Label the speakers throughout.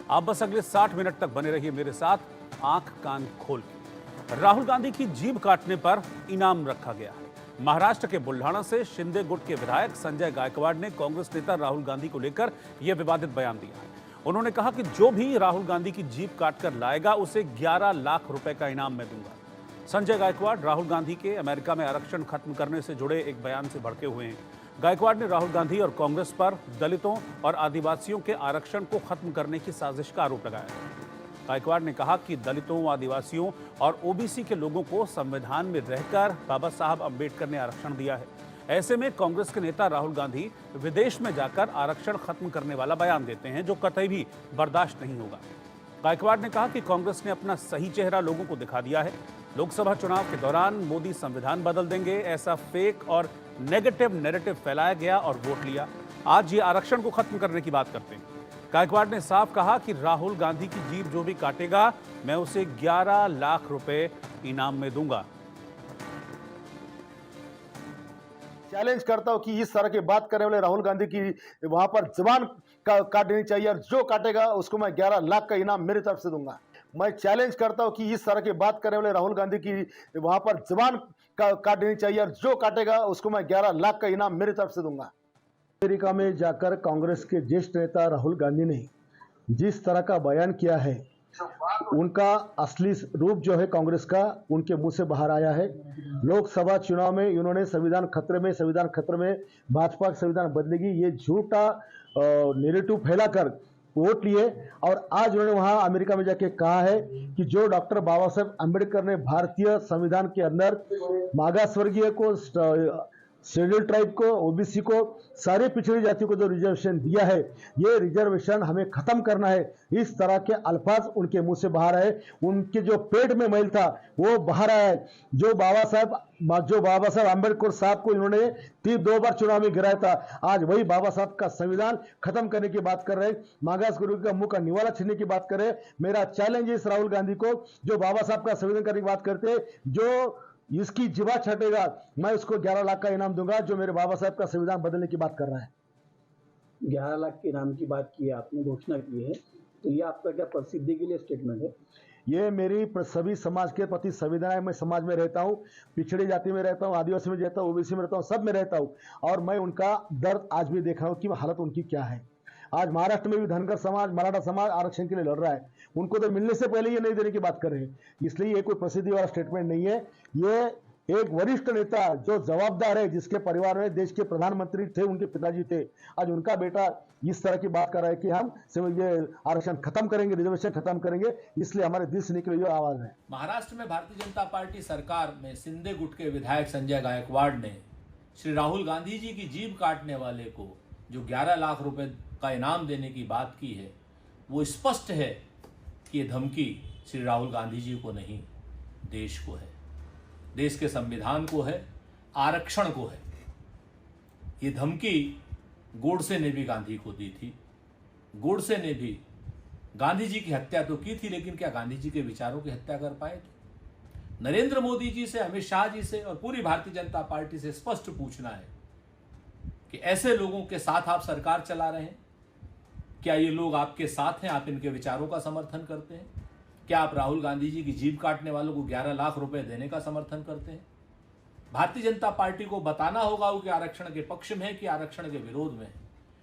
Speaker 1: आप बस अगले 60 मिनट तक बने रहिए मेरे साथ, आंख कान खोल के। राहुल गांधी की जीभ काटने पर इनाम रखा गया है। महाराष्ट्र के बुल्ढाना से शिंदे गुट के विधायक संजय गायकवाड़ ने कांग्रेस नेता राहुल गांधी को लेकर यह विवादित बयान दिया है। उन्होंने कहा कि जो भी राहुल गांधी की जीभ काटकर लाएगा उसे 11 लाख रुपए का इनाम मैं दूंगा। संजय गायकवाड़ राहुल गांधी के अमेरिका में आरक्षण खत्म करने से जुड़े एक बयान से भड़के हुए हैं। गायकवाड़ ने राहुल गांधी और कांग्रेस पर दलितों और आदिवासियों के आरक्षण को खत्म करने की साजिश का आरोप लगाया है। गायकवाड़ ने कहा कि दलितों, आदिवासियों और ओबीसी के लोगों को संविधान में रहकर बाबा साहब अंबेडकर ने आरक्षण दिया है। ऐसे में कांग्रेस के नेता राहुल गांधी विदेश में जाकर आरक्षण खत्म करने वाला बयान देते हैं, जो कतई भी बर्दाश्त नहीं होगा। गायकवाड़ ने कहा कि कांग्रेस ने अपना सही चेहरा लोगों को दिखा दिया है। लोकसभा चुनाव के दौरान मोदी संविधान बदल देंगे, ऐसा फेक और नेगेटिव नैरेटिव फैलाया गया और वोट लिया। आज ये आरक्षण को खत्म करने की बात करते हैं। गायकवाड़ ने साफ कहा कि राहुल गांधी की जीभ जो भी काटेगा, मैं उसे 11 लाख रुपए इनाम में दूंगा।
Speaker 2: चैलेंज करता हूं कि इस तरह की बात करने वाले राहुल गांधी की वहां पर जुबान काट देनी चाहिए, और जो काटेगा उसको मैं 11 लाख का इनाम मेरी तरफ से दूंगा। मैं चैलेंज करता हूं कि इस तरह की बात करने वाले राहुल गांधी की वहां पर जुबान काट देनी चाहिए, और जो काटेगा उसको मैं 11 लाख का इनाम मेरी तरफ से दूंगा। अमेरिका में जाकर कांग्रेस के ज्येष्ठ नेता राहुल गांधी ने जिस तरह का बयान किया है, उनका असली रूप जो है कांग्रेस का उनके मुंह से बाहर आया है। लोकसभा चुनाव में इन्होंने संविधान खतरे में भाजपा का संविधान बदलेगी, ये झूठा नैरेटिव फैलाकर वोट लिए, और आज उन्होंने वहां अमेरिका में जाके कहा है कि जो डॉक्टर बाबा साहब अंबेडकर ने भारतीय संविधान के अंदर मागास वर्गीय को, शेड्यूल ट्राइब को, ओबीसी को, सारे पिछड़ी जातियों को जो रिजर्वेशन दिया है, ये रिजर्वेशन हमें खत्म करना है। इस तरह के अल्फाज उनके मुंह से बाहर आए। उनके जो पेट में मैल था वो बाहर आया है। जो बाबा साहब अंबेडकर साहब को इन्होंने 2 बार चुनाव में गिराया था, आज वही बाबा साहब का संविधान खत्म करने की बात कर रहे हैं, मागास गुरु का मुंह का निवाला छीनने की बात कर रहे हैं। मेरा चैलेंज है इस राहुल गांधी को, जो बाबा साहब का संविधान करने की बात करते हैं, जो इसकी जिबा छटेगा, मैं उसको 11 लाख का इनाम दूंगा, जो मेरे बाबा साहब का संविधान बदलने की बात कर रहा है।
Speaker 3: 11 लाख के इनाम की बात की है आपने, घोषणा की है, तो ये आपका क्या प्रसिद्धि के लिए स्टेटमेंट है?
Speaker 2: ये मेरी सभी समाज के प्रति संवेदना है। मैं समाज में रहता हूँ, पिछड़ी जाति में रहता हूँ, आदिवासी में रहता हूँ, ओबीसी में रहता हूँ, सब में रहता हूँ, और मैं उनका दर्द आज भी देख रहा हूँ कि हालत उनकी क्या है। आज महाराष्ट्र में भी धनगर समाज, मराठा समाज आरक्षण के लिए लड़ रहा है, उनको तो मिलने से पहले ये नहीं देने की बात कर रहे हैं। इसलिए ये कोई प्रसिद्धि वाला स्टेटमेंट नहीं है। ये एक वरिष्ठ नेता जो जवाबदार है, जिसके परिवार में देश के प्रधानमंत्री थे, उनके पिताजी थे, आज उनका बेटा इस तरह की बात कर रहा है कि हम ये आरक्षण खत्म करेंगे, रिजर्वेशन खत्म करेंगे, इसलिए हमारे दिल से निकली हुई आवाज है।
Speaker 4: महाराष्ट्र में भारतीय जनता पार्टी सरकार में शिंदे गुट के विधायक संजय गायकवाड़ ने श्री राहुल गांधी जी की जीभ काटने वाले को जो 11 लाख रुपए का इनाम देने की बात की है, वो स्पष्ट है कि ये धमकी श्री राहुल गांधी जी को नहीं, देश को है, देश के संविधान को है, आरक्षण को है। ये धमकी गोडसे ने भी गांधी को दी थी। गोडसे ने भी गांधी जी की हत्या तो की थी, लेकिन क्या गांधी जी के विचारों की हत्या कर पाए थे? नरेंद्र मोदी जी से, अमित शाह जी से और पूरी भारतीय जनता पार्टी से स्पष्ट पूछना है कि ऐसे लोगों के साथ आप सरकार चला रहे हैं, क्या ये लोग आपके साथ हैं? आप इनके विचारों का समर्थन करते हैं? क्या आप राहुल गांधी जी की जीभ काटने वालों को 11 लाख रुपए देने का समर्थन करते हैं? भारतीय जनता पार्टी को बताना होगा कि आरक्षण के पक्ष में है कि आरक्षण के विरोध में है।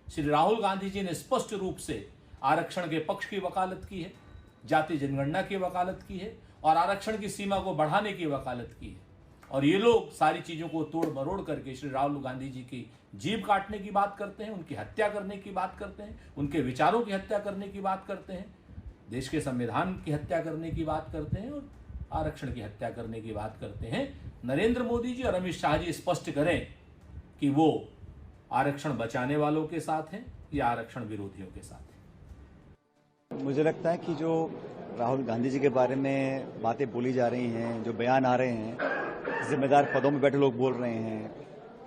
Speaker 4: श्री राहुल गांधी जी ने स्पष्ट रूप से आरक्षण के पक्ष की वकालत की है, जाति जनगणना की वकालत की है और आरक्षण की सीमा को बढ़ाने की वकालत की है। और ये लोग सारी चीजों को तोड़ मरोड़ करके श्री राहुल गांधी जी की जीभ काटने की बात करते हैं, उनकी हत्या करने की बात करते हैं, उनके विचारों की हत्या करने की बात करते हैं, देश के संविधान की हत्या करने की बात करते हैं और आरक्षण की हत्या करने की बात करते हैं। नरेंद्र मोदी जी और अमित शाह जी स्पष्ट करें कि वो आरक्षण बचाने वालों के साथ हैं या आरक्षण विरोधियों के साथ हैं।
Speaker 5: मुझे लगता है कि जो राहुल गांधी जी के बारे में बातें बोली जा रही हैं, जो बयान आ रहे हैं, जिम्मेदार पदों में बैठे लोग बोल रहे हैं,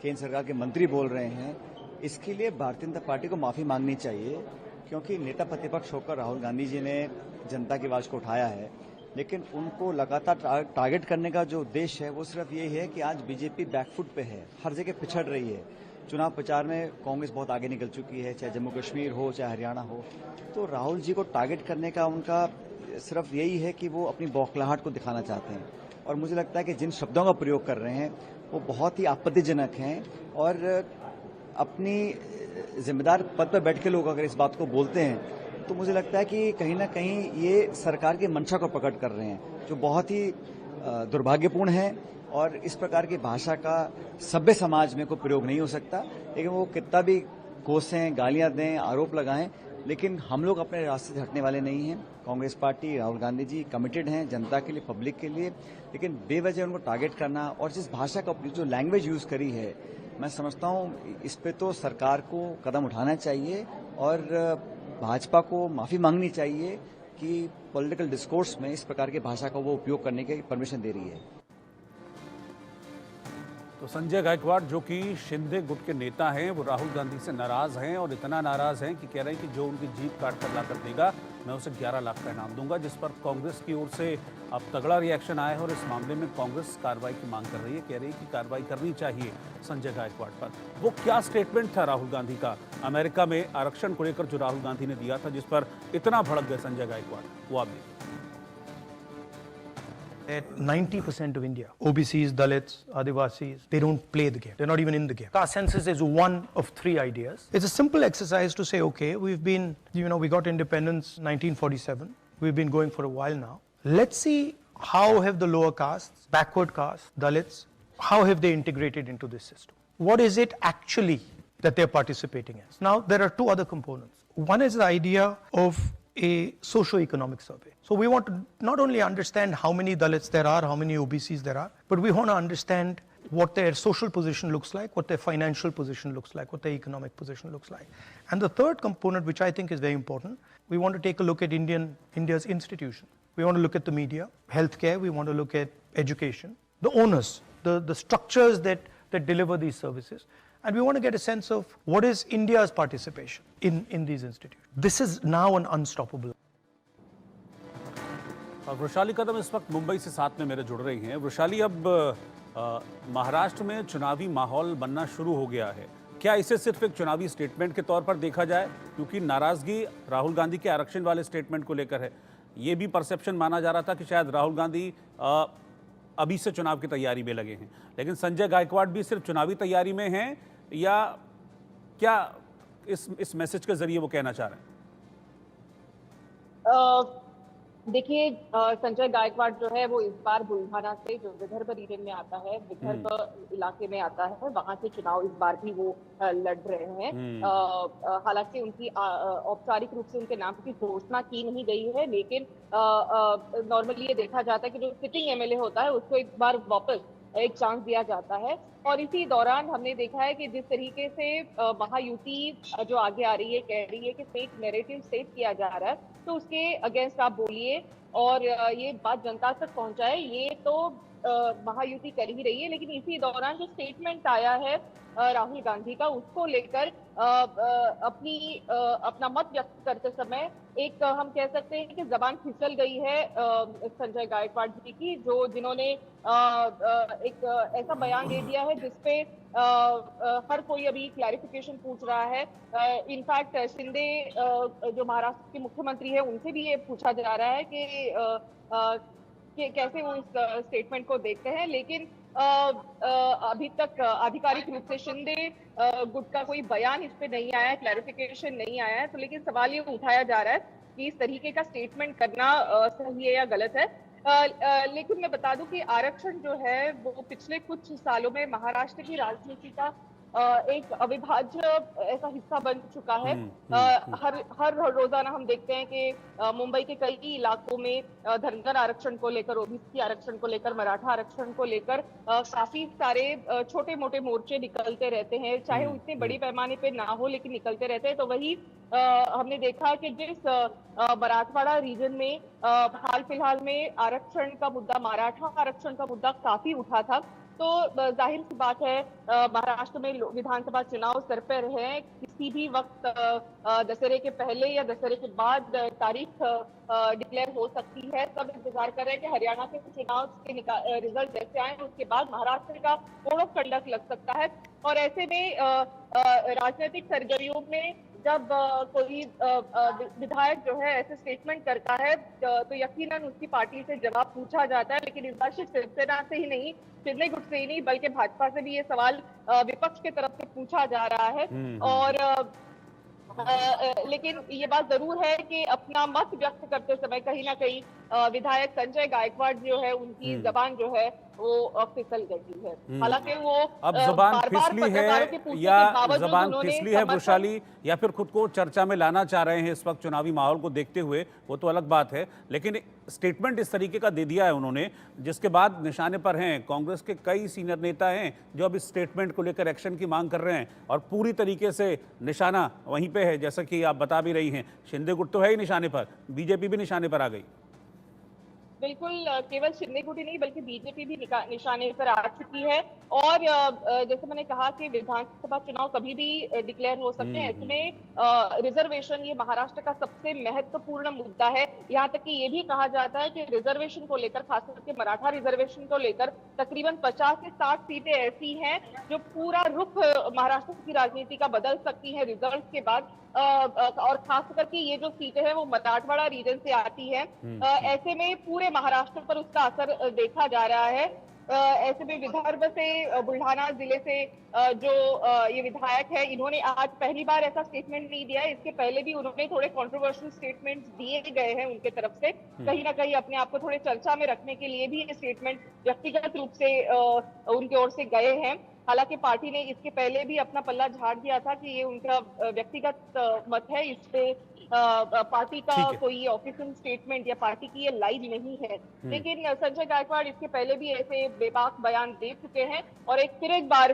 Speaker 5: केंद्र सरकार के मंत्री बोल रहे हैं, इसके लिए भारतीय जनता पार्टी को माफी मांगनी चाहिए, क्योंकि नेता प्रतिपक्ष होकर राहुल गांधी जी ने जनता की आवाज को उठाया है, लेकिन उनको लगातार टारगेट करने का जो उद्देश्य है वो सिर्फ ये है कि आज बीजेपी बैकफुट पे है, हर जगह पिछड़ रही है। चुनाव प्रचार में कांग्रेस बहुत आगे निकल चुकी है, चाहे जम्मू कश्मीर हो चाहे हरियाणा हो। तो राहुल जी को टारगेट करने का उनका सिर्फ यही है कि वो अपनी बौखलाहट को दिखाना चाहते हैं। और मुझे लगता है कि जिन शब्दों का प्रयोग कर रहे हैं वो बहुत ही आपत्तिजनक हैं, और अपनी जिम्मेदार पद पर बैठ के लोग अगर इस बात को बोलते हैं तो मुझे लगता है कि कहीं ना कहीं ये सरकार की मंशा को प्रकट कर रहे हैं, जो बहुत ही दुर्भाग्यपूर्ण है। और इस प्रकार की भाषा का सभ्य समाज में कोई प्रयोग नहीं हो सकता, लेकिन वो कितना भी कोसें, गालियां दें, आरोप लगाएं, लेकिन हम लोग अपने रास्ते से हटने वाले नहीं हैं। कांग्रेस पार्टी, राहुल गांधी जी कमिटेड हैं जनता के लिए, पब्लिक के लिए, लेकिन बेवजह उनको टारगेट करना और जिस भाषा का जो लैंग्वेज यूज करी है, मैं समझता हूं इस पे तो सरकार को कदम उठाना चाहिए और भाजपा को माफी मांगनी चाहिए कि पॉलिटिकल डिस्कोर्स में इस प्रकार की भाषा का वो उपयोग करने की परमिशन दे रही है।
Speaker 1: तो संजय गायकवाड़ जो कि शिंदे गुट के नेता हैं, वो राहुल गांधी से नाराज हैं और इतना नाराज हैं कि कह रहे हैं कि जो उनकी जीप काट कर लाकर देगा मैं उसे 11 लाख का इनाम दूंगा, जिस पर कांग्रेस की ओर से अब तगड़ा रिएक्शन आया है और इस मामले में कांग्रेस कार्रवाई की मांग कर रही है, कह रही है कि कार्रवाई करनी चाहिए संजय गायकवाड़ पर। वो क्या स्टेटमेंट था राहुल गांधी का अमेरिका में आरक्षण को लेकर जो राहुल गांधी ने दिया था, जिस पर इतना भड़क गए संजय गायकवाड़, वो आप देखिए।
Speaker 6: That 90% of India, OBCs, Dalits, Adivasis, they don't play the game. They're not even in the game. Our census is one of 3 ideas. It's a simple exercise to say, okay, we've been, we got independence 1947. We've been going for a while now. Let's see how have the lower castes, backward castes, Dalits, how have they integrated into this system? What is it actually that they're participating in? Now, there are 2 other components. One is the idea of a socio-economic survey. So we want to not only understand how many Dalits there are, how many OBCs there are, but we want to understand what their social position looks like, what their financial position looks like, what their economic position looks like. And the third component, which I think is very important, we want to take a look at India's institutions. We want to look at the media, healthcare, we want to look at education, the owners, the structures that deliver these services. And we want to get a sense of what is India's participation in these institutions. This is now an unstoppable.
Speaker 1: और वृषाली कदम इस वक्त मुंबई से साथ में मेरे जुड़ रही हैं। वृषाली, अब महाराष्ट्र में चुनावी माहौल बनना शुरू हो गया है, क्या इसे सिर्फ एक चुनावी स्टेटमेंट के तौर पर देखा जाए, क्योंकि नाराजगी राहुल गांधी के आरक्षण वाले स्टेटमेंट को लेकर है? ये भी परसेप्शन माना जा रहा था कि शायद राहुल गांधी अभी से चुनाव की तैयारी में लगे हैं, लेकिन संजय गायकवाड़ भी सिर्फ चुनावी तैयारी में हैं, या क्या इस मैसेज के जरिए वो कहना चाह रहे हैं?
Speaker 7: देखिए, संजय गायकवाड़ जो है वो इस बार बुल्ढाना से, जो विदर्भ रीजन में आता है, विदर्भ इलाके में आता है, वहां से चुनाव इस बार भी वो लड़ रहे हैं। हालांकि उनकी औपचारिक रूप से उनके नाम की घोषणा की नहीं गई है, लेकिन नॉर्मली ये देखा जाता है कि जो सिटिंग एमएलए होता है उसको एक बार वापस एक चांस दिया जाता है। और इसी दौरान हमने देखा है कि जिस तरीके से महायुति जो आगे आ रही है, कह रही है कि फेक नैरेटिव सेट किया जा रहा है, तो उसके अगेंस्ट आप बोलिए और ये बात जनता तक पहुंचाए, ये तो महायुति कर ही रही है। लेकिन इसी दौरान जो स्टेटमेंट आया है राहुल गांधी का, उसको लेकर अपना मत व्यक्त करते समय एक हम कह सकते हैं कि जबान फिसल गई है संजय गायकवाड़ जी की, जिन्होंने एक ऐसा बयान दे दिया है जिसपे हर कोई अभी क्लैरिफिकेशन पूछ रहा है। इनफैक्ट शिंदे जो महाराष्ट्र के मुख्यमंत्री है, उनसे भी ये पूछा जा रहा है कि कैसे वो इस स्टेटमेंट को देखते हैं। लेकिन अभी तक आधिकारिक रूप से शिंदे गुट का कोई बयान इस पे नहीं आया है, क्लैरिफिकेशन नहीं आया है। तो लेकिन सवाल ये उठाया जा रहा है कि इस तरीके का स्टेटमेंट करना सही है या गलत है। लेकिन मैं बता दूं कि आरक्षण जो है वो पिछले कुछ सालों में महाराष्ट्र की राजनीति का एक अविभाज्य ऐसा हिस्सा बन चुका है। हर रोजाना हम देखते हैं कि मुंबई के कई इलाकों में धनगर आरक्षण को लेकर, ओबीसी आरक्षण को लेकर, मराठा आरक्षण को लेकर काफी सारे छोटे मोटे मोर्चे निकलते रहते हैं, चाहे वो इतने बड़ी पैमाने पे ना हो, लेकिन निकलते रहते हैं। तो वही हमने देखा कि जिस मराठवाड़ा रीजन में हाल फिलहाल में आरक्षण का मुद्दा, मराठा आरक्षण का मुद्दा काफी उठा था, तो जाहिर सी बात है महाराष्ट्र में विधानसभा चुनाव सर पर है। किसी भी वक्त दशहरे के पहले या दशहरे के बाद तारीख डिक्लेयर हो सकती है। सब इंतजार कर रहे हैं कि हरियाणा के चुनाव के रिजल्ट जैसे आए उसके बाद महाराष्ट्र का कोड ऑफ कंडक्ट लग सकता है। और ऐसे में राजनीतिक सरगर्मियों में जब कोई विधायक जो है ऐसे स्टेटमेंट करता है तो यकीनन उसकी पार्टी से जवाब पूछा जाता है। लेकिन इस बार सिर्फ शिवसेना से ही नहीं, शिंदे गुट से ही नहीं, बल्कि भाजपा से भी ये सवाल विपक्ष की तरफ से पूछा जा रहा है। और लेकिन ये बात जरूर है कि अपना मत व्यक्त करते समय कहीं ना कहीं विधायक संजय गायकवाड़ जो है उनकी जबान जो है वो फिसल गई है। हालांकि वो
Speaker 1: अब जबान
Speaker 7: बार-बार
Speaker 1: फिसली
Speaker 7: पत्रकारों के
Speaker 1: है
Speaker 7: पूछने
Speaker 1: या
Speaker 7: के बावजूद
Speaker 1: जबान
Speaker 7: उन्होंने
Speaker 1: फिसली है
Speaker 7: समर्थन-
Speaker 1: वैशाली, या फिर खुद को चर्चा में लाना चाह रहे हैं इस वक्त चुनावी माहौल को देखते हुए, वो तो अलग बात है। लेकिन स्टेटमेंट इस तरीके का दे दिया है उन्होंने, जिसके बाद निशाने पर हैं कांग्रेस के कई सीनियर नेता हैं जो अब इस स्टेटमेंट को लेकर एक्शन की मांग कर रहे हैं और पूरी तरीके से निशाना वहीं पे है। जैसा कि आप बता भी रही हैं, शिंदे गुट तो है ही निशाने पर, बीजेपी भी निशाने पर आ गई।
Speaker 7: बिल्कुल, केवल शिंदे गुट ही नहीं बल्कि बीजेपी भी निशाने पर आ चुकी है। और जैसे मैंने कहा कि विधानसभा चुनाव कभी भी डिक्लेयर हो सकते हैं। इसमें रिजर्वेशन ये महाराष्ट्र का सबसे महत्वपूर्ण मुद्दा है। यहाँ तक कि ये भी कहा जाता है कि रिजर्वेशन को लेकर, खास करके मराठा रिजर्वेशन को लेकर तकरीबन 50 से 60 सीटें ऐसी हैं जो पूरा रुख महाराष्ट्र की राजनीति का बदल सकती है रिजल्ट के बाद। और खास करके ये जो सीटें हैं वो मराठवाड़ा रीजन से आती है। ऐसे में पूरे महाराष्ट्र पर उसका असर देखा जा रहा है। ऐसे में विदर्भ से, बुल्ढाना जिले से जो ये विधायक है, इन्होंने आज पहली बार ऐसा स्टेटमेंट नहीं दिया है। इसके पहले भी उन्होंने थोड़े कंट्रोवर्शियल स्टेटमेंट्स दिए गए हैं उनके तरफ से। कहीं ना कहीं अपने आप को थोड़े चर्चा में रखने के लिए भी ये स्टेटमेंट व्यक्तिगत रूप से उनकी ओर से गए हैं। हालांकि पार्टी ने इसके पहले भी अपना पल्ला झाड़ दिया था कि ये उनका व्यक्तिगत मत है, इस पे पार्टी का कोई ऑफिशियल स्टेटमेंट या पार्टी की ये लाइन नहीं है। लेकिन संजय गायकवाड़ इसके पहले भी ऐसे बेबाक बयान दे चुके हैं। और फिर एक बार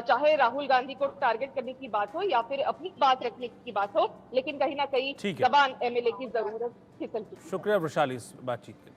Speaker 7: चाहे राहुल गांधी को टारगेट करने की बात हो या फिर अपनी बात रखने की बात हो, लेकिन कहीं ना कहीं जबान एमएलए की जरूरत फिसल चुकी है।
Speaker 1: शुक्रिया वैशाली इस बातचीत के लिए।